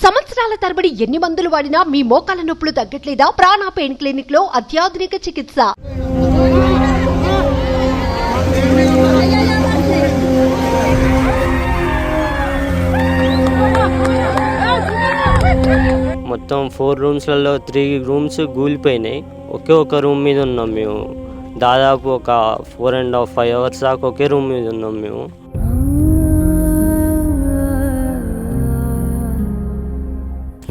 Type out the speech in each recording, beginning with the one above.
సంవత్సరాల తరబడి ఎన్ని మందులు వాడినా మీ మోకాల నొప్పులు తగ్గట్లేదా? ప్రాణ పెయిన్ క్లినిక్ లో అత్యాధునిక చికిత్స. మొత్తం 4 రూమ్స్లలో 3 రూమ్స్ కూలిపోయినాయి. ఒకే ఒక రూమ్ మీద ఉన్నాం మేము. దాదాపు ఒక 4.5 5 hours దాకా ఒకే రూమ్ మీద ఉన్నాం మేము.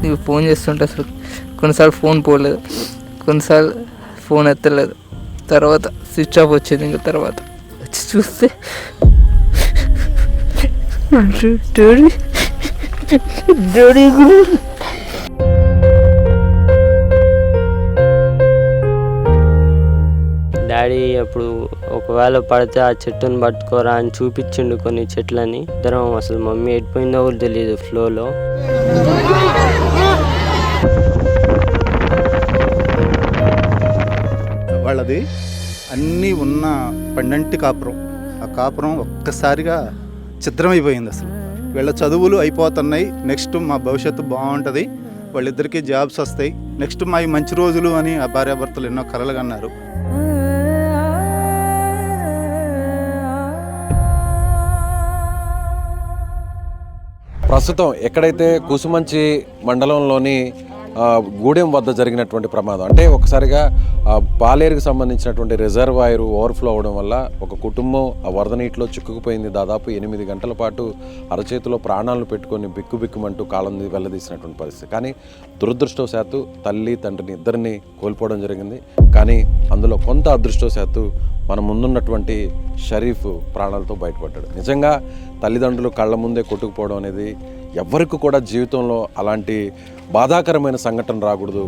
నీకు ఫోన్ చేస్తుంటే అసలు కొన్నిసార్లు ఫోన్ పోలేదు, కొన్నిసార్లు ఫోన్ ఎత్తలేదు. తర్వాత స్విచ్ ఆఫ్ వచ్చింది. ఇంకా తర్వాత వచ్చి చూస్తే డాడీ అప్పుడు ఒకవేళ పడితే ఆ చెట్టుని పట్టుకోరా అని చూపించిండు కొన్ని చెట్లని. ఇద్దరం అసలు మమ్మీ ఎడిపోయిందో కూడా తెలియదు ఫ్లోలో. వాళ్ళది అన్నీ ఉన్న పండంటి కాపురం. ఆ కాపురం ఒక్కసారిగా చిత్రమైపోయింది. అసలు వీళ్ళ చదువులు అయిపోతున్నాయి, నెక్స్ట్ మా భవిష్యత్తు బాగుంటుంది, వాళ్ళిద్దరికీ జాబ్స్ వస్తాయి, నెక్స్ట్ మా మంచి రోజులు అని ఆ భార్యాభర్తలు ఎన్నో కలలు కన్నారు. ప్రస్తుతం ఎక్కడైతే కుసుమంచి మండలంలోని గూడెం వద్ద జరిగినటువంటి ప్రమాదం, అంటే ఒకసారిగా పాలేరుకు సంబంధించినటువంటి రిజర్వాయర్ ఓవర్ఫ్లో అవ్వడం వల్ల ఒక కుటుంబం ఆ వరద నీటిలో చిక్కుకుపోయింది. దాదాపు 8 గంటల పాటు అరచేతిలో ప్రాణాలను పెట్టుకొని బిక్కుబిక్కుమంటూ కాలం వెళ్ళదీసినటువంటి పరిస్థితి. కానీ దురదృష్టవశాత్తు తల్లి తండ్రిని ఇద్దరిని కోల్పోవడం జరిగింది. కానీ అందులో కొంత అదృష్టవశాత్తు మన ముందున్నటువంటి షరీఫ్ ప్రాణాలతో బయటపడ్డాడు. నిజంగా తల్లిదండ్రులు కళ్ళ ముందే కొట్టుకుపోవడం అనేది ఎవ్వరికి కూడా జీవితంలో అలాంటి బాధాకరమైన సంఘటన రాకూడదు.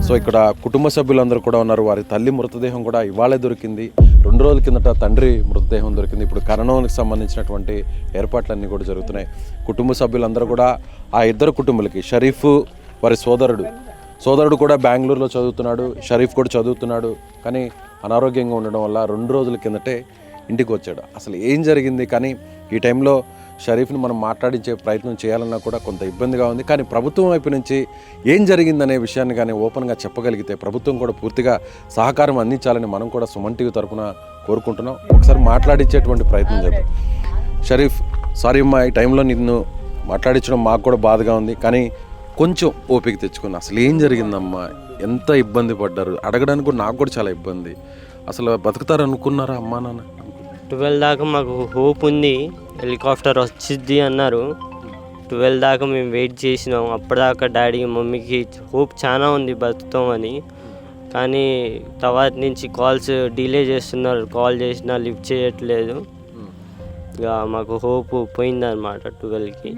సో ఇక్కడ కుటుంబ సభ్యులందరూ కూడా ఉన్నారు. వారి తల్లి మృతదేహం కూడా ఇవాళే దొరికింది. 2 రోజుల కిందట తండ్రి మృతదేహం దొరికింది. ఇప్పుడు కరోనాకి సంబంధించినటువంటి ఏర్పాట్లన్నీ కూడా జరుగుతున్నాయి. కుటుంబ సభ్యులందరూ కూడా ఆ ఇద్దరు కుటుంబాలకి, షరీఫ్ వారి సోదరుడు కూడా బెంగళూరులో చదువుతున్నాడు, షరీఫ్ కూడా చదువుతున్నాడు. కానీ అనారోగ్యంగా ఉండడం వల్ల 2 రోజుల కిందటే ఇంటికి వచ్చాడు. అసలు ఏం జరిగింది? కానీ ఈ టైంలో షరీఫ్ని మనం మాట్లాడించే ప్రయత్నం చేయాలన్నా కూడా కొంత ఇబ్బందిగా ఉంది. కానీ ప్రభుత్వం వైపు నుంచి ఏం జరిగిందనే విషయాన్ని కానీ ఓపెన్గా చెప్పగలిగితే ప్రభుత్వం కూడా పూర్తిగా సహకారం అందించాలని మనం కూడా సుమన్ టీవీ తరఫున కోరుకుంటున్నాం. ఒకసారి మాట్లాడించేటువంటి ప్రయత్నం చేద్దాం. షరీఫ్, సారీ అమ్మా, ఈ టైంలో నిన్ను మాట్లాడించడం మాకు కూడా బాధగా ఉంది. కానీ కొంచెం ఓపిక తెచ్చుకుని అసలు ఏం జరిగిందమ్మా, ఎంత ఇబ్బంది పడ్డారు అడగడానికి కూడా నాకు కూడా చాలా ఇబ్బంది. అసలు బతుకుతారు అనుకున్నారా అమ్మా నాన్న? 12 దాకా మాకు హోప్ ఉంది, హెలికాప్టర్ వచ్చిద్ది అన్నారు. 12 దాకా మేము వెయిట్ చేసినాం. అప్పటిదాకా డాడీ మమ్మీకి హోప్ చాలా ఉంది బతుకుతామని. కానీ తర్వాత నుంచి కాల్స్ డిలే చేస్తున్నారు, కాల్ చేసినా లిఫ్ట్ చేయట్లేదు. ఇక మాకు హోప్ పోయిందన్నమాట 12కి.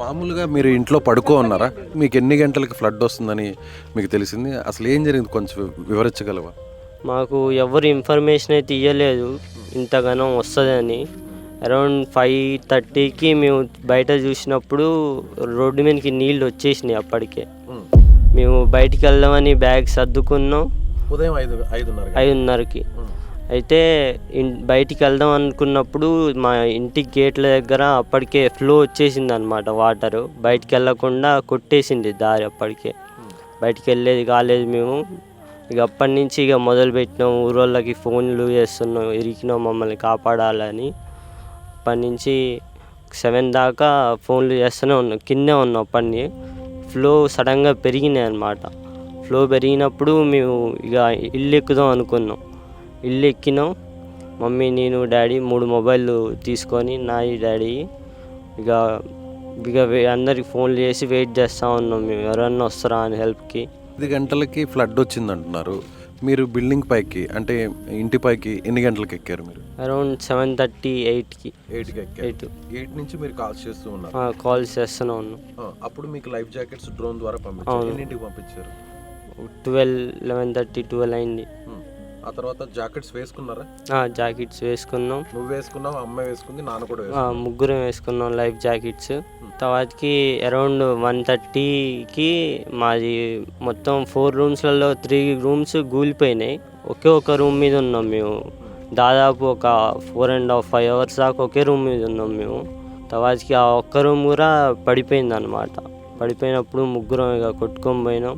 మామూలుగా మీరు ఇంట్లో పడుకో ఉన్నారా? మీకు ఎన్ని గంటలకి ఫ్లడ్ వస్తుందని మీకు తెలిసింది? అసలు ఏం జరిగింది కొంచెం వివరించగలవా? మాకు ఎవరు ఇన్ఫర్మేషన్ అయితే ఇవ్వలేదు ఇంతగానో వస్తుందని. అరౌండ్ 5:30కి మేము బయట చూసినప్పుడు రోడ్డు మీదకి నీళ్ళు వచ్చేసినాయి. అప్పటికే మేము బయటికి వెళ్దామని బ్యాగ్ సర్దుకున్నాం ఉదయం 5:30కి. అయితే బయటికి వెళ్దాం అనుకున్నప్పుడు మా ఇంటి గేట్ల దగ్గర అప్పటికే ఫ్లో వచ్చేసింది అనమాట. వాటరు బయటికి వెళ్ళకుండా కొట్టేసింది దారి. అప్పటికే బయటికి వెళ్ళేది కాలేదు మేము. ఇక అప్పటి నుంచి ఇక మొదలుపెట్టినాం, ఊరోళ్ళకి ఫోన్లు చేస్తున్నాం, ఇరికినాం మమ్మల్ని కాపాడాలని. అప్పటి నుంచి 7 దాకా ఫోన్లు చేస్తూనే ఉన్నాం, కిందే ఉన్నాం. అప్పటిని ఫ్లో సడన్గా పెరిగినాయి అన్నమాట. ఫ్లో పెరిగినప్పుడు మేము ఇక ఇల్లు ఎక్కుదాం అనుకున్నాం. ఇల్లు ఎక్కినాం, మమ్మీ, నేను, డాడీ 3 మొబైళ్ళు తీసుకొని, నాయి డాడీ ఇక అందరికి ఫోన్లు చేసి వెయిట్ చేస్తూ ఉన్నాం మేము, ఎవరన్నా వస్తారా అని హెల్ప్కి. 5 గంటలకి ఫ్లడ్ వచ్చింది అంటున్నారు. మీరు బిల్డింగ్ పైకి, అంటే ఇంటి పైకి ఎన్ని గంటలకు ఎక్కారు మీరు? అరౌండ్ 7:30 8కి. 8 నుంచి మీరు కాల్స్ చేస్తూ ఉన్నారు? కాల్స్ చేస్తూనే ఉన్నాం. అప్పుడు మీకు లైఫ్ జాకెట్స్ డ్రోన్ ద్వారా పంపించారు. ఎన్నింటికి పంపించారు? 12 11:30 12 అయింది. ఆ తర్వాత జాకెట్స్ వేసుకున్నారా? జాకెట్స్ వేసుకున్నాం. నువ్వు వేసుకున్నావు, అమ్మ వేసుకుంది, నాన్న కూడా ముగ్గురం వేసుకున్నాం లైఫ్ జాకెట్స్. తర్వాతకి అరౌండ్ 1:30కి మాది మొత్తం 4 రూమ్స్లలో 3 రూమ్స్ కూలిపోయినాయి. ఒక రూమ్ మీద ఉన్నాం మేము. దాదాపు ఒక 4.5 అవర్స్ దాకా ఒకే రూమ్ మీద ఉన్నాం మేము. తర్వాతకి ఆ ఒక్క రూమ్ కూడా పడిపోయింది అనమాట. పడిపోయినప్పుడు ముగ్గురం ఇక కొట్టుకొని పోయినాం.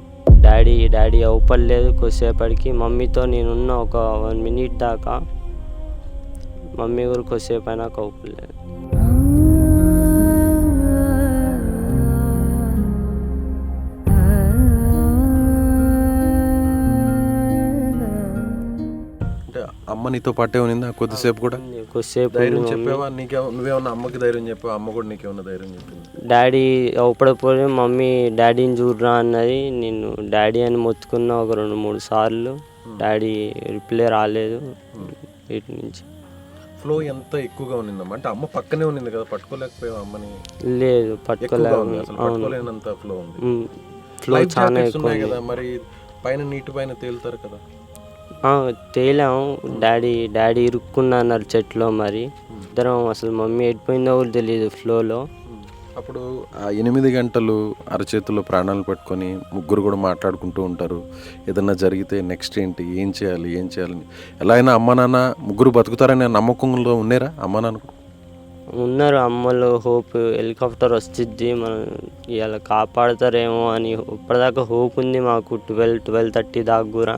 డాడీ అవుపడలేదు. కొద్దిసేపటికి మమ్మీతో నేనున్న ఒక 1 minute దాకా, మమ్మీ కూడా కొద్దిసేపు అయినాక అవుపడలేదు. అమ్మ నీతో పాటే ఉన్నిందా కొద్దిసేపు కూడా? కొద్దిసేపు ధైర్యం చెప్పావా? నువ్వేమన్నా అమ్మకి ధైర్యం చెప్పావా? అమ్మ కూడా నీకేమన్నా ధైర్యం చెప్పింది? డాడీ అవపడపోయి మమ్మీ డాడీని చూడరా అన్నది. నేను డాడీ అని మొత్తుకున్నా ఒక 2-3 సార్లు. డాడీ రిప్లై రాలేదు వీటి నుంచి. ఫ్లో ఎంత ఎక్కువగా ఉన్నిందమ్మా? అంటే అమ్మ పక్కనే ఉన్నింది కదా, పట్టుకోలేకపోయావు అమ్మని? లేదు, పట్టుకోలేనంత ఫ్లో ఉంది. ఫ్లో చాలా ఎక్కువ కదా. మరి పైన నీటి పైన తేలుతారు కదా? తేలాము. డాడీ ఇరుక్కున్నా అన్నారు చెట్లో. మరి ఇద్దరం అసలు మమ్మీ ఎడిపోయిందో కూడా తెలియదు ఫ్లోలో. అప్పుడు ఆ 8 గంటలు అరచేతుల్లో ప్రాణాలు పెట్టుకొని ముగ్గురు కూడా మాట్లాడుకుంటూ ఉంటారు. ఏదన్నా జరిగితే నెక్స్ట్ ఏంటి, ఏం చేయాలని. ఎలా అయినా అమ్మ నాన్న ముగ్గురు బతుకుతారనే నమ్మకంలో ఉన్నారా అమ్మ నాన్న? ఉన్నారు. అమ్మలో హోప్ హెలికాప్టర్ వస్తుంది, మనం ఇలా కాపాడుతారేమో అని ఇప్పటిదాకా హోప్ ఉంది మాకు. 12-12:30 దాకా కూడా.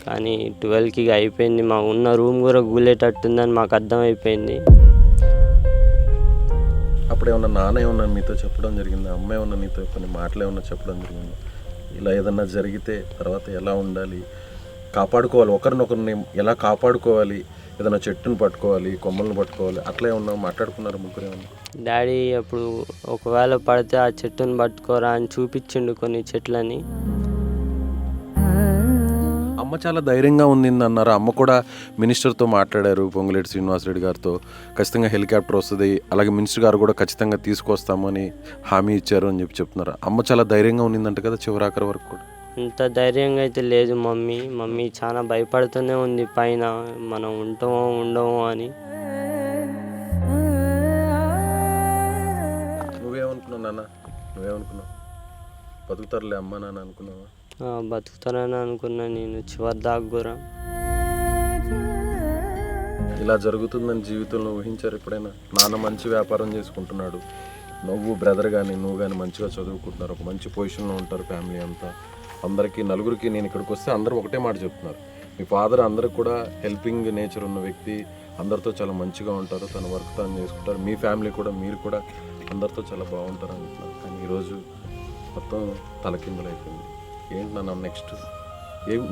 కానీ 12కి అయిపోయింది. మా ఉన్న రూమ్ కూడా కూలేటట్టుందని మాకు అర్థమైపోయింది. అప్పుడు ఏమన్నా నాన్న ఏమన్నా మీతో చెప్పడం జరిగిందా? అమ్మ ఏమన్నా నీతో కొన్ని మాటలు ఏమన్నా చెప్పడం జరిగిందా? ఇలా ఏదన్నా జరిగితే తర్వాత ఎలా ఉండాలి, కాపాడుకోవాలి, ఒకరినొకరిని ఎలా కాపాడుకోవాలి, ఏదైనా చెట్టును పట్టుకోవాలి, కొమ్మలను పట్టుకోవాలి, అట్లా ఏమన్నా మాట్లాడుకున్నారు ముగ్గురు ఏమన్నా? డాడీ అప్పుడు ఒకవేళ పడితే ఆ చెట్టును పట్టుకోరా అని చూపించిండు కొన్ని చెట్లని. అమ్మ చాలా ధైర్యంగా ఉంది అన్నారు. అమ్మ కూడా మినిస్టర్తో మాట్లాడారు, పొంగులేటి శ్రీనివాసరెడ్డి గారితో. ఖచ్చితంగా హెలికాప్టర్ వస్తుంది, అలాగే మినిస్టర్ గారు కూడా ఖచ్చితంగా తీసుకొస్తామని హామీ ఇచ్చారు అని చెప్తున్నారు. అమ్మ చాలా ధైర్యంగా ఉన్నిందంట కదా చివరాఖరి వరకు కూడా? అంత ధైర్యంగా అయితే లేదు మమ్మీ చాలా భయపడుతూనే ఉంది పైన, మనం ఉంటామో ఉండమో అని. నువ్వేమనుకున్నావు నాన్న? నువ్వేమనుకున్నావు? బతుకుతారులే అమ్మ నాన్న అనుకున్నావా? బతుకుతానని అనుకున్నా నేను చివరి దాకా కూడా. ఇలా జరుగుతుందని జీవితంలో ఊహించారు ఎప్పుడైనా? నాన్న మంచి వ్యాపారం చేసుకుంటున్నాడు, నువ్వు బ్రదర్ కానీ నువ్వు కానీ మంచిగా చదువుకుంటున్నారు, ఒక మంచి పొజిషన్లో ఉంటారు ఫ్యామిలీ అంతా. అందరికీ నలుగురికి నేను ఇక్కడికి వస్తే అందరూ ఒకటే మాట చెప్తున్నారు, మీ ఫాదర్ అందరికి కూడా హెల్పింగ్ నేచర్ ఉన్న వ్యక్తి, అందరితో చాలా మంచిగా ఉంటారు, తన వర్క్ తను చేసుకుంటారు, మీ ఫ్యామిలీ కూడా మీరు కూడా అందరితో చాలా బాగుంటారు అంటున్నారు. కానీ ఈరోజు మొత్తం తలకిందులు అయిపోయింది. ఏంటి నాన్న నెక్స్ట్?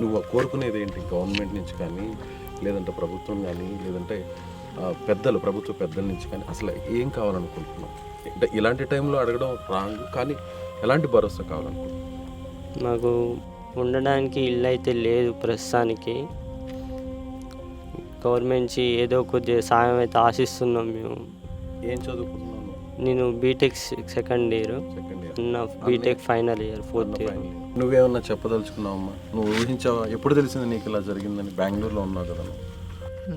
నువ్వు కోరుకునేది ఏంటి? గవర్నమెంట్ నుంచి కానీ, లేదంటే ప్రభుత్వం కానీ, లేదంటే ప్రభుత్వ పెద్దల నుంచి కానీ అసలు ఏం కావాలనుకుంటున్నావు? అంటే ఇలాంటి టైంలో అడగడం రాంగ్, కానీ ఎలాంటి భరోసా కావాలనుకుంటున్నావు? నాకు ఉండడానికి ఇల్లు అయితే లేదు ప్రస్తుతానికి. గవర్నమెంట్ నుంచి ఏదో కొద్దిగా సాయం అయితే ఆశిస్తున్నాం మేము. ఏం చదువుకుంటున్నాను? నేను B Tech second year, B Tech final year 4th year. నువ్వేమన్నా చెప్పదలుచుకున్నావమ్మా? నువ్వు ఊహించావా? ఎప్పుడు తెలిసింది నీకు ఇలా జరిగిందని? బెంగళూరులో ఉన్నావు కదా.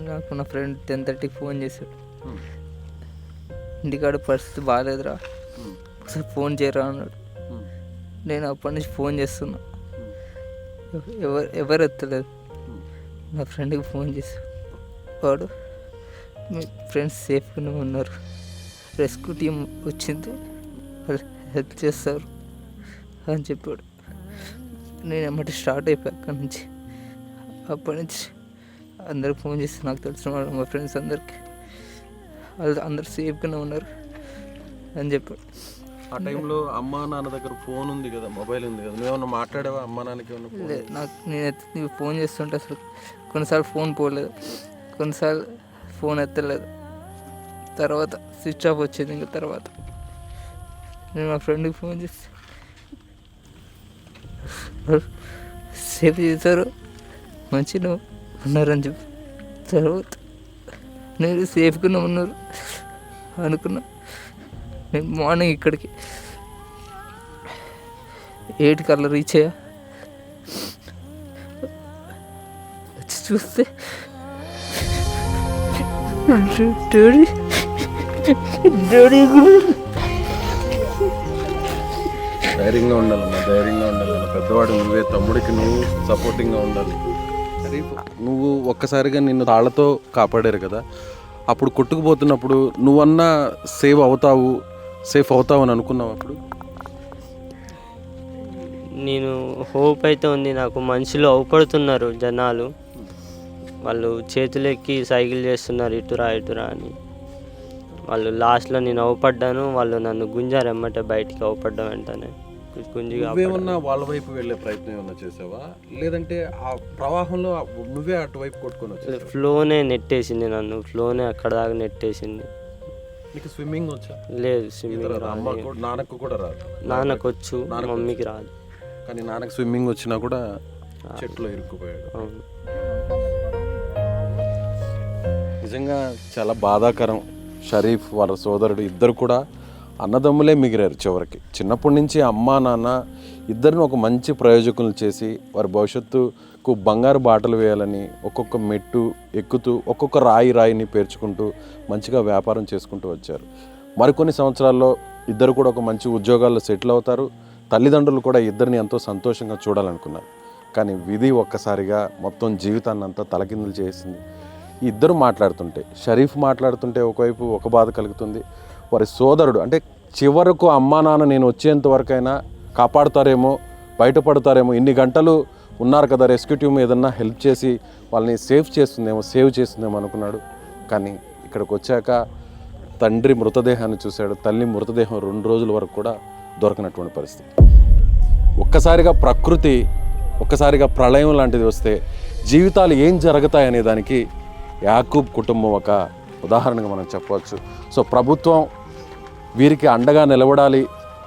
నాకు నా ఫ్రెండ్ 10:30కి ఫోన్ చేశాడు, ఇంటికాడ పరిస్థితి బాగాలేదురా, ఒకసారి ఫోన్ చేయరా అన్నాడు. నేను అప్పటి నుంచి ఫోన్ చేస్తున్నా, ఎవరు ఎత్తలేదు. నా ఫ్రెండ్కి ఫోన్ చేశాడు, వాడు మీ ఫ్రెండ్స్ సేఫ్గానే ఉన్నారు, రెస్క్యూ టీం వచ్చింది, వాళ్ళు హెల్ప్ చేస్తారు అని చెప్పాడు. నేను ఎమ్మటి స్టార్ట్ అయిపోయా అక్కడి నుంచి. అప్పటి నుంచి అందరికి ఫోన్ చేసి నాకు తెలిసిన వాళ్ళు మా ఫ్రెండ్స్ అందరికి, వాళ్ళు అందరు సేఫ్గానే ఉన్నారు అని చెప్పాడు. ఆ టైంలో అమ్మా నాన్న దగ్గర ఫోన్ ఉంది కదా, మొబైల్ ఉంది కదా, నువ్వేమన్నా మాట్లాడావా అమ్మా నాన్నకి? లేదు, నాకు నేను ఫోన్ చేస్తుంటే అసలు కొన్నిసార్లు ఫోన్ పోలేదు, కొన్నిసార్లు ఫోన్ ఎత్తలేదు, తర్వాత స్విచ్ ఆఫ్ వచ్చేది. ఇంకా తర్వాత నేను మా ఫ్రెండ్కి ఫోన్ చేసి సేఫ్ చేశారు, మంచిగా ఉన్నారని చెప్పి, తర్వాత నేను సేఫ్గానే ఉన్నారు అనుకున్నా. నేను మార్నింగ్ ఇక్కడికి 8 కల్లా రీచ్ అయ్యా. చూస్తే డాడీ డాడీ ధైర్యంగా ఉండాలమ్మా, ధైర్యంగా ఉండాలన్న. పెద్దవాడు నువ్వే, తమ్ముడికి నువ్వు సపోర్టింగ్గా ఉండాలి. నువ్వు ఒక్కసారిగా నిన్ను తాళ్లతో కాపాడారు కదా, అప్పుడు కొట్టుకుపోతున్నప్పుడు నువ్వన్నా సేఫ్ అవుతావు అని అనుకున్నావు అప్పుడు? నేను హోప్ అయితే ఉంది నాకు. మనుషులు అవపడుతున్నారు జనాలు, వాళ్ళు చేతులెక్కి సైకిల్ చేస్తున్నారు ఇటురా ఇటురా అని. వాళ్ళు లాస్ట్లో నేను అవపడ్డాను, వాళ్ళు నన్ను గుంజారు ఎమ్మటే బయటికి. అవపడ్డా వెంటనే గుంజిగా నువ్వేమన్నా వాళ్ళ వైపు వెళ్ళే ప్రయత్నం ఏమన్నా చేసావా, లేదంటే ఆ ప్రవాహంలో నువ్వే అటువైపు కొట్టుకొని వచ్చావు? ఫ్లోనే నెట్టేసింది నన్ను, ఫ్లోనే అక్కడ దాకా నెట్టేసింది. నీకు స్విమ్మింగ్ వచ్చా? లేదు, స్విమ్మింగ్ అమ్మకు నాన్నకు కూడా రాదు. నాన్నకు వచ్చు, మమ్మీకి రాదు. కానీ నాన్నకు స్విమ్మింగ్ వచ్చినా కూడా చెట్టులో ఇరుక్కుపోయాడు. అవును. నిజంగా చాలా బాధాకరం. షరీఫ్ వాళ్ళ సోదరుడు ఇద్దరు కూడా అన్నదమ్ములే మిగిలారు చివరికి. చిన్నప్పటి నుంచి అమ్మా నాన్న ఇద్దరిని ఒక మంచి ప్రయోజకులు చేసి వారి భవిష్యత్తుకు బంగారు బాటలు వేయాలని ఒక్కొక్క మెట్టు ఎక్కుతూ ఒక్కొక్క రాయిని పేర్చుకుంటూ మంచిగా వ్యాపారం చేసుకుంటూ వచ్చారు. మరికొన్ని సంవత్సరాల్లో ఇద్దరు కూడా ఒక మంచి ఉద్యోగాల్లో సెటిల్ అవుతారు. తల్లిదండ్రులు కూడా ఇద్దరిని ఎంతో సంతోషంగా చూడాలనుకున్నారు. కానీ విధి ఒక్కసారిగా మొత్తం జీవితాన్ని అంతా తలకిందులు చేసింది. ఇద్దరు మాట్లాడుతుంటే, షరీఫ్ మాట్లాడుతుంటే ఒకవైపు ఒక బాధ కలుగుతుంది. వారి సోదరుడు అంటే చివరకు అమ్మా నాన్న నేను వచ్చేంత వరకైనా కాపాడుతారేమో, బయటపడతారేమో, ఇన్ని గంటలు ఉన్నారు కదా, రెస్క్యూ టీమ్ ఏదన్నా హెల్ప్ చేసి వాళ్ళని సేవ్ చేస్తుందేమో అనుకున్నాడు. కానీ ఇక్కడికి వచ్చాక తండ్రి మృతదేహాన్ని చూశాడు. తల్లి మృతదేహం 2 రోజుల వరకు కూడా దొరకనటువంటి పరిస్థితి. ఒక్కసారిగా ప్రకృతి, ఒక్కసారిగా ప్రళయం లాంటిది వస్తే జీవితాలు ఏం జరుగుతాయనే దానికి యాకూబ్ కుటుంబం ఒక ఉదాహరణగా మనం చెప్పవచ్చు. సో ప్రభుత్వం వీరికి అండగా నిలబడాలి,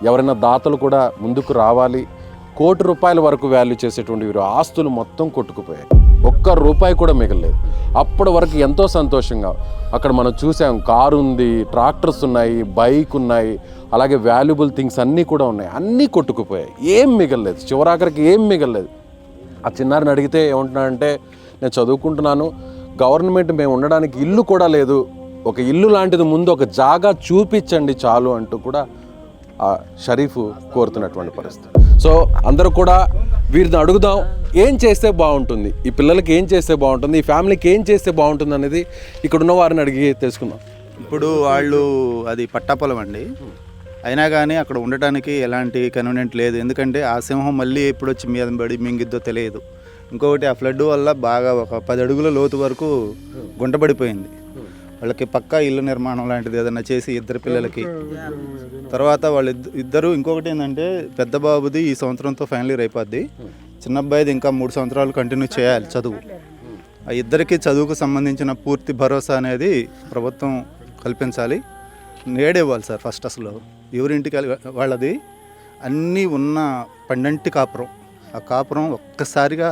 ఎవరైనా దాతలు కూడా ముందుకు రావాలి. ₹1,00,00,000 వరకు వాల్యూ చేసేటువంటి వీరు ఆస్తులు మొత్తం కొట్టుకుపోయాయి, ₹1 కూడా మిగలలేదు. అప్పటి వరకు ఎంతో సంతోషంగా అక్కడ మనం చూసాం, కారు ఉంది, ట్రాక్టర్స్ ఉన్నాయి, బైక్ ఉన్నాయి, అలాగే వాల్యుబుల్ థింగ్స్ అన్నీ కూడా ఉన్నాయి. అన్నీ కొట్టుకుపోయాయి, ఏం మిగలలేదు, చివరాఖరికి ఏం మిగలలేదు. ఆ చిన్నారిని అడిగితే ఏమంటున్నాడంటే, నేను చదువుకుంటున్నాను, గవర్నమెంట్ మేము ఉండడానికి ఇల్లు కూడా లేదు, ఒక ఇల్లు లాంటిది ముందు ఒక జాగా చూపించండి చాలు అంటూ కూడా ఆ షరీఫ్ కోరుతున్నటువంటి పరిస్థితి. సో అందరూ కూడా వీరిని అడుగుదాం, ఏం చేస్తే బాగుంటుంది, ఈ పిల్లలకి ఏం చేస్తే బాగుంటుంది, ఈ ఫ్యామిలీకి ఏం చేస్తే బాగుంటుంది అనేది ఇక్కడ ఉన్న వారిని అడిగి తెలుసుకుందాం. ఇప్పుడు వాళ్ళు అది పట్టాపొలం అండి, అయినా కానీ అక్కడ ఉండటానికి ఎలాంటి కన్వీనియంట్ లేదు. ఎందుకంటే ఆ సింహం మళ్ళీ ఎప్పుడు వచ్చి మీద పడి మింగిద్దో తెలియదు. ఇంకొకటి ఆ ఫ్లడ్ వల్ల బాగా ఒక 10 అడుగుల లోతు వరకు గుంటపడిపోయింది. వాళ్ళకి పక్కా ఇల్లు నిర్మాణం లాంటిది ఏదైనా చేసి ఇద్దరు పిల్లలకి, తర్వాత వాళ్ళు ఇద్దరు ఇంకొకటి ఏంటంటే పెద్ద బాబుది ఈ సంవత్సరంతో ఫైనల్ ఇయర్ అయిపోద్ది, చిన్న అబ్బాయిది ఇంకా 3 సంవత్సరాలు కంటిన్యూ చేయాలి చదువు. ఆ ఇద్దరికి చదువుకు సంబంధించిన పూర్తి భరోసా అనేది ప్రభుత్వం కల్పించాలి. నేడివ్వాలి సార్. ఫస్ట్ అసలు ఎవరింటికి వాళ్ళది అన్నీ ఉన్న పండంటి కాపురం, ఆ కాపురం ఒక్కసారిగా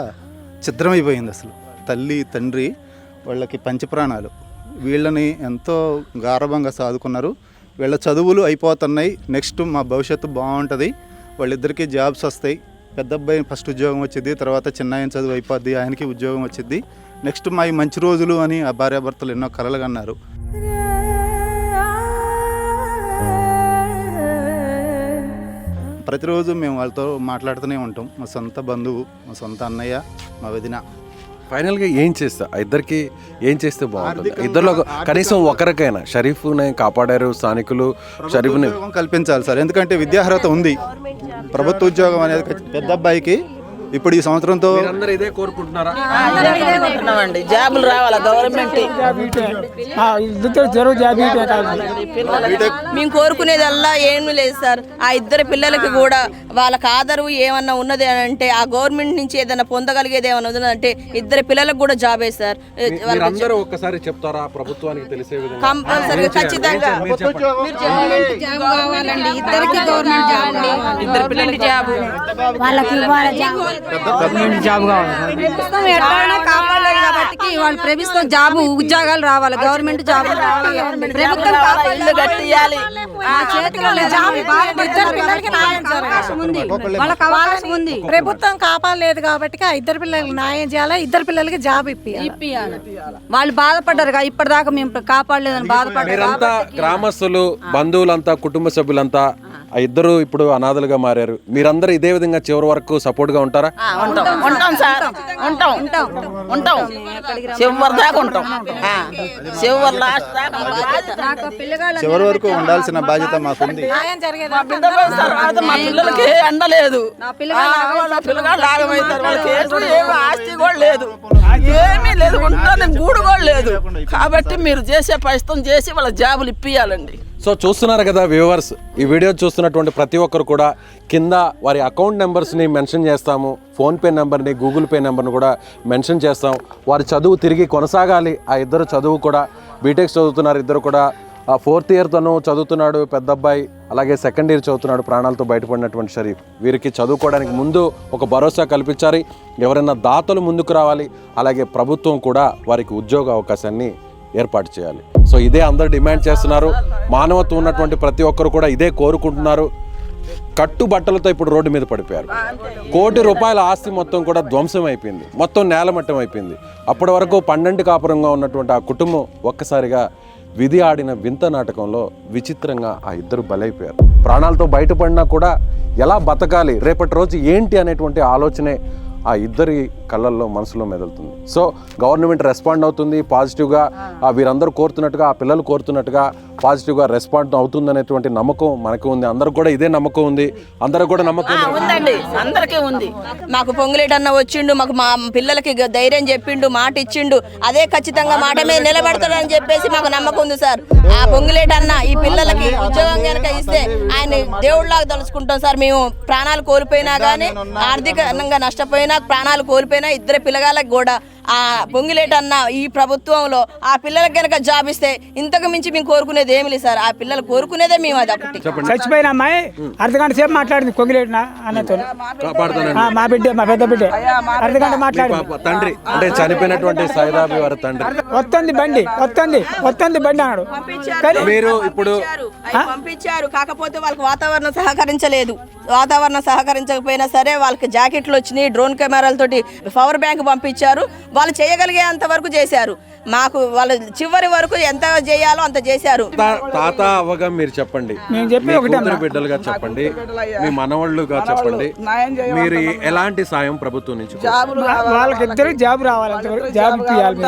ఛిద్రమైపోయింది. అసలు తల్లి తండ్రి వాళ్ళకి పంచప్రాణాలు, వీళ్ళని ఎంతో గారభంగా సాదుకున్నారు. వీళ్ళ చదువులు అయిపోతున్నాయి, నెక్స్ట్ మా భవిష్యత్తు బాగుంటుంది, వాళ్ళిద్దరికీ జాబ్స్ వస్తాయి. పెద్ద అబ్బాయి ఫస్ట్ ఉద్యోగం వచ్చింది, తర్వాత చిన్న ఆయన చదువు అయిపోద్ది, ఆయనకి ఉద్యోగం వచ్చింది, నెక్స్ట్ మా మంచి రోజులు అని ఆ భార్యాభర్తలు ఎన్నో కలలు కన్నారు. ప్రతిరోజు మేము వాళ్ళతో మాట్లాడుతూనే ఉంటాం. మా సొంత బంధువు, మా సొంత అన్నయ్య, మా వదిన. ఫైనల్గా ఏం చేస్తా, ఇద్దరికి ఏం చేస్తే బాగుంటుంది? ఇద్దరిలో కనీసం ఒకరికైనా, షరీఫ్ని కాపాడారు స్థానికులు, షరీఫ్ని కల్పించాలి సార్. ఎందుకంటే విద్యార్హత ఉంది, ప్రభుత్వ ఉద్యోగం అనేది పెద్ద అబ్బాయికి ఇప్పుడు ఈ సంవత్సరంతో అందరూ ఇదే కోరుకుంటున్నారా? జాబులు రావాలా గవర్నమెంట్, మేము కోరుకునేదల్లా ఏమీ లేదు సార్. ఆ ఇద్దరు పిల్లలకి కూడా వాళ్ళకి ఆదరవు ఏమన్నా ఉన్నది అని అంటే, ఆ గవర్నమెంట్ నుంచి ఏదైనా పొందగలిగేది ఏమన్నా ఉన్నదంటే ఇద్దరు పిల్లలకు కూడా జాబే సార్. అందరూ ఒక్కసారి చెప్తారా ప్రభుత్వానికి తెలిసే విధంగా? కంపల్సరిగా ఖచ్చితంగా ఇద్దరికి గవర్నమెంట్ జాబ్, ఇద్దరు పిల్లలకి జాబ్, వాళ్ళకి గవర్నమెంట్ జాబ్ కావాలి. కాపాడలేదు కాబట్టి వాటికి వాళ్ళు ప్రభుత్వం జాబు ఉద్యోగాలు రావాలి, గవర్నమెంట్ జాబు రావాలి, ప్రభుత్వం ఇల్లు కట్టియాలి. ఆ చేతిలో లేదు. ఇద్దరు పిల్లలకి న్యాయం అవకాశం ఉంది, వాళ్ళకి అవకాశం ఉంది. ప్రభుత్వం కాపాడలేదు కాబట్టి ఆ ఇద్దరు పిల్లలకి న్యాయం చేయాలి, ఇద్దరు పిల్లలకి జాబ్ ఇప్పియాలి. వాళ్ళు బాధపడ్డారు, ఇప్పటిదాకా మేము కాపాడలేదని బాధపడ్డారు. మీరంతా గ్రామస్తులు, బంధువులంతా, కుటుంబ సభ్యులంతా ఆ ఇద్దరు ఇప్పుడు అనాథలుగా మారారు. మీరందరూ ఇదే విధంగా చివరి వరకు సపోర్ట్ గా ఉంటారా? ఉంటాం సార్, ఉంటాం చివరి దాకా ఉంటాం. చివరి లాస్ట్ దాకా చివరి వరకు ఉండాల్సిన బాధ్యత మాకుంది. న్యాయం జరిగేది తర్వాత మా పిల్లలకి అండలేదు. పిల్లగాళ్ళు లాగమవుతారు. వాళ్ళకి ఏమి ఆస్తి కూడా లేదు, ఏమీ లేదు, ఉంటాను గూడు కూడా లేదు. కాబట్టి మీరు చేసే ప్రయత్నం చేసి వాళ్ళ జాబులు ఇప్పియాలండి. సో చూస్తున్నారు కదా వ్యూవర్స్, ఈ వీడియో చూస్తున్నటువంటి ప్రతి ఒక్కరు కూడా కింద వారి అకౌంట్ నెంబర్స్ని మెన్షన్ చేస్తాము, ఫోన్పే నెంబర్ని, గూగుల్ పే నెంబర్ని కూడా మెన్షన్ చేస్తాం. వారి చదువు తిరిగి కొనసాగాలి. ఆ ఇద్దరు చదువు కూడా బీటెక్ చదువుతున్నారు, ఇద్దరు కూడా 4th ఇయర్ తను చదువుతున్నాడు పెద్ద అబ్బాయి, అలాగే 2nd ఇయర్ చదువుతున్నాడు ప్రాణాలతో బయటపడినటువంటి షరీఫ్. వీరికి చదువుకోవడానికి ముందు ఒక భరోసా కల్పించాలి, ఎవరైనా దాతలు ముందుకు రావాలి, అలాగే ప్రభుత్వం కూడా వారికి ఉద్యోగ అవకాశాన్ని ఏర్పాటు చేయాలి. సో ఇదే అందరు డిమాండ్ చేస్తున్నారు. మానవత్వం ఉన్నటువంటి ప్రతి ఒక్కరు కూడా ఇదే కోరుకుంటున్నారు. కట్టుబట్టలతో ఇప్పుడు రోడ్డు మీద పడిపోయారు. ₹1 కోటి ఆస్తి మొత్తం కూడా ధ్వంసం అయిపోయింది, మొత్తం నేలమట్టం అయిపోయింది. అప్పటి వరకు 12 కాపురంగా ఉన్నటువంటి ఆ కుటుంబం ఒక్కసారిగా విధి ఆడిన వింత నాటకంలో విచిత్రంగా ఆ ఇద్దరు బలైపోయారు. ప్రాణాలతో బయటపడినా కూడా ఎలా బతకాలి, రేపటి రోజు ఏంటి అనేటువంటి ఆలోచనే ఆ ఇద్దరి కళ్ళల్లో మనసులో మెదులుతుంది. సో గవర్నమెంట్ రెస్పాండ్ అవుతుంది పాజిటివ్గా, వీరందరూ కోరుతున్నట్టుగా, ఆ పిల్లలు కోరుతున్నట్టుగా పాజిటివ్గా రెస్పాండ్ అవుతుంది అనేటువంటి నమ్మకం మనకు ఉంది. అందరికి కూడా ఇదే నమ్మకం ఉంది. అందరూ కూడా నమ్మకం ఉందండి, అందరికీ ఉంది. మాకు పొంగులేటన్న వచ్చిండు, మాకు మా పిల్లలకి ధైర్యం చెప్పిండు, మాట ఇచ్చిండు, అదే ఖచ్చితంగా మాట మీద నిలబడతాడని చెప్పేసి మాకు నమ్మకం ఉంది సార్. ఆ పొంగులేటన్న ఈ పిల్లలకి ఉద్యోగం కనుక ఇస్తే ఆయన దేవుళ్ళలాగా తలుచుకుంటాం సార్. మేము ప్రాణాలు కోల్పోయినా కానీ, ఆర్థికంగా నష్టపోయినా, ప్రాణాలు కోల్పోయినా, ఇద్దరు పిల్లగాళ్ళకి కూడా ఆ పొంగిలేటన్న ఈ ప్రభుత్వంలో ఆ పిల్లలకి కనుక జాబ్ ఇస్తే ఇంతకు మించి మేము కోరుకునేది ఏమి లేదు సార్. ఆ పిల్లలు కోరుకునేదే మేము అది ఒకటి. చచ్చిపోయిన అమ్మాయి అర్ధగంట సేపు మాట్లాడింది పొంగిలేటిన అన్నతో, మా బిడ్డ, మా పెద్ద బిడ్డ అర్ధగంట మాట్లాడింది. తండ్రి అంటే చనిపోయినటువంటి సైదాబి వారి తండ్రి వస్తుంది బండి అన్నాడు. మీరు ఇప్పుడు పంపించారు, కాకపోతే వాళ్ళకి వాతావరణం సహకరించలేదు. వాతావరణం సహకరించకపోయినా సరే వాళ్ళకి జాకెట్లు వచ్చినాయి, డ్రోన్ కెమెరాలతోటి పవర్ బ్యాంక్ పంపించారు. వాళ్ళు చేయగలిగేంత వరకు చేశారు. మాకు వాళ్ళు చివరి వరకు ఎంత చేయాలో అంత చేశారు. తాత అవ్వగా మీరు చెప్పండి, బిడ్డలుగా చెప్పండి, మీ మనవాళ్ళుగా చెప్పండి, మీరు ఎలాంటి సాయం ప్రభుత్వం నుంచి? వాళ్ళకి ఇద్దరు జాబ్ రావాలి, జాబ్ ఇవ్వాలి,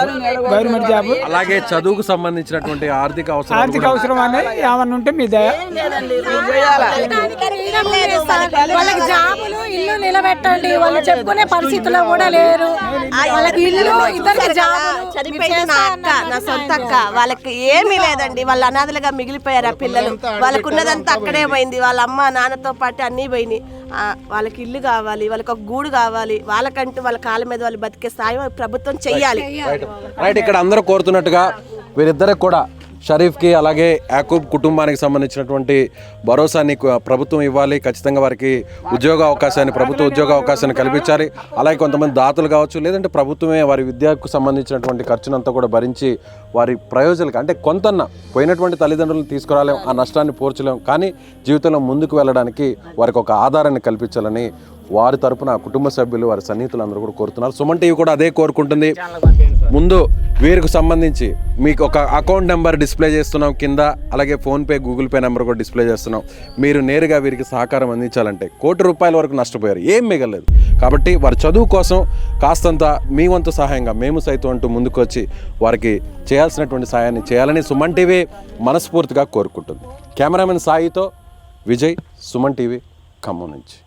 గవర్నమెంట్ జాబ్. అలాగే చదువుకు సంబంధించినటువంటి ఆర్థిక అవసరం అనేది ఏమన్నా ఉంటే మీ దయ. వాళ్ళకి జాబులు, ఇల్లు నిలబెట్టండి. వాళ్ళు చెప్పుకునే పరిస్థితుల్లో కూడా లేరు. వాళ్ళకి ఇల్లు, ఇద్దరికి జాబులు. చనిపోయింది నా అక్క, నా సొంత అక్క. వాళ్ళకి ఏమీ లేదండి, వాళ్ళ అనాథలుగా మిగిలిపోయారు ఆ పిల్లలు. వాళ్ళకు ఉన్నదంతా అక్కడే పోయింది. వాళ్ళ అమ్మ నాన్నతో పాటు అన్నీ పోయినాయి. వాళ్ళకి ఇల్లు కావాలి, వాళ్ళకి ఒక గూడు కావాలి, వాళ్ళకంటూ వాళ్ళ కాళ్ళ మీద వాళ్ళు బతికే సాయం ప్రభుత్వం చెయ్యాలి. రైట్, ఇక్కడ అందరూ కోరుతున్నట్టుగా వీరిద్దరికి కూడా, షరీఫ్కి అలాగే యాకూబ్ కుటుంబానికి సంబంధించినటువంటి భరోసాని ప్రభుత్వం ఇవ్వాలి. ఖచ్చితంగా వారికి ఉద్యోగ అవకాశాన్ని, ప్రభుత్వ ఉద్యోగ అవకాశాన్ని కల్పించాలి. అలాగే కొంతమంది దాతలు కావచ్చు, లేదంటే ప్రభుత్వమే వారి విద్యకు సంబంధించినటువంటి ఖర్చునంతా కూడా భరించి వారి ప్రయోజనాలకు, అంటే కొంతన్నా పోయినటువంటి తల్లిదండ్రులను తీసుకురాలేం, ఆ నష్టాన్ని పూడ్చలేం, కానీ జీవితంలో ముందుకు వెళ్ళడానికి వారికి ఒక ఆధారాన్ని కల్పించాలని వారి తరపున కుటుంబ సభ్యులు, వారి సన్నిహితులు అందరూ కూడా కోరుతున్నారు. సుమన్ టీవీ కూడా అదే కోరుకుంటుంది. ముందు వీరికి సంబంధించి మీకు ఒక అకౌంట్ నెంబర్ డిస్ప్లే చేస్తున్నాం కింద, అలాగే ఫోన్పే, గూగుల్ పే నెంబర్ కూడా డిస్ప్లే చేస్తున్నాం. మీరు నేరుగా వీరికి సహకారం అందించాలంటే ₹1 కోటి వరకు నష్టపోయారు, ఏం మిగలలేదు. కాబట్టి వారి చదువు కోసం కాస్తంత మీ వంతు సహాయంగా మేము సైతం అంటూ ముందుకు వచ్చి వారికి చేయాల్సినటువంటి సహాయాన్ని చేయాలని సుమన్ టీవీ మనస్ఫూర్తిగా కోరుకుంటుంది. కెమెరామెన్ సాయితో విజయ్, సుమన్ టీవీ, ఖమ్మం నుంచి.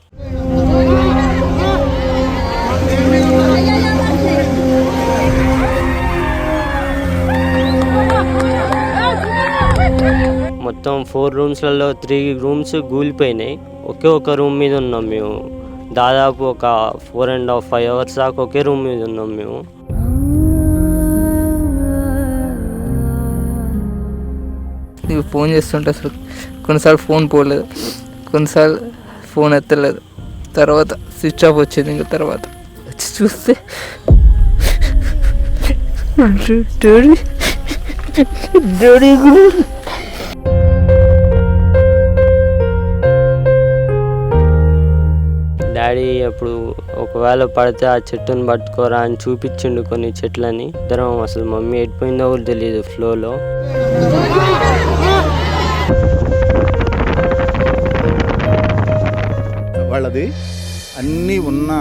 మొత్తం 4 రూమ్స్లలో 3 రూమ్స్ కూలిపోయినాయి. ఒకే ఒక రూమ్ మీద ఉన్నాం మేము. దాదాపు ఒక 4.5 అవర్స్ దాకా ఒకే రూమ్ మీద ఉన్నాం మేము. నీకు ఫోన్ చేస్తుంటే అసలు కొన్నిసార్లు ఫోన్ పోలేదు, కొన్నిసార్లు ఫోన్ ఎత్తలేదు. తర్వాత స్విచ్ ఆఫ్ వచ్చింది. ఇంకా తర్వాత వచ్చి చూస్తే డాడీ అప్పుడు ఒకవేళ పడితే ఆ చెట్టుని పట్టుకోరా అని చూపించిండు కొన్ని చెట్లని. ఇద్దరం అసలు మమ్మీ ఎడిపోయిందో కూడా తెలియదు ఫ్లోలో. వాళ్ళది అన్నీ ఉన్న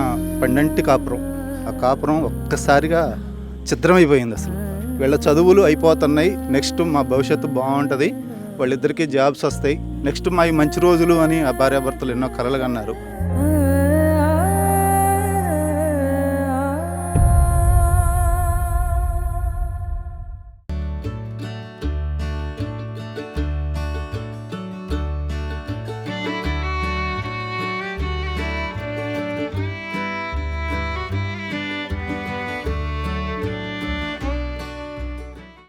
పండంటి కాపురం. ఆ కాపురం ఒక్కసారిగా చిత్రమైపోయింది అసలు. వీళ్ళ చదువులు అయిపోతున్నాయి, నెక్స్ట్ మా భవిష్యత్తు బాగుంటుంది, వాళ్ళిద్దరికీ జాబ్స్ వస్తాయి, నెక్స్ట్ మా మంచి రోజులు అని ఆ భార్యాభర్తలు ఎన్నో కలలు కన్నారు.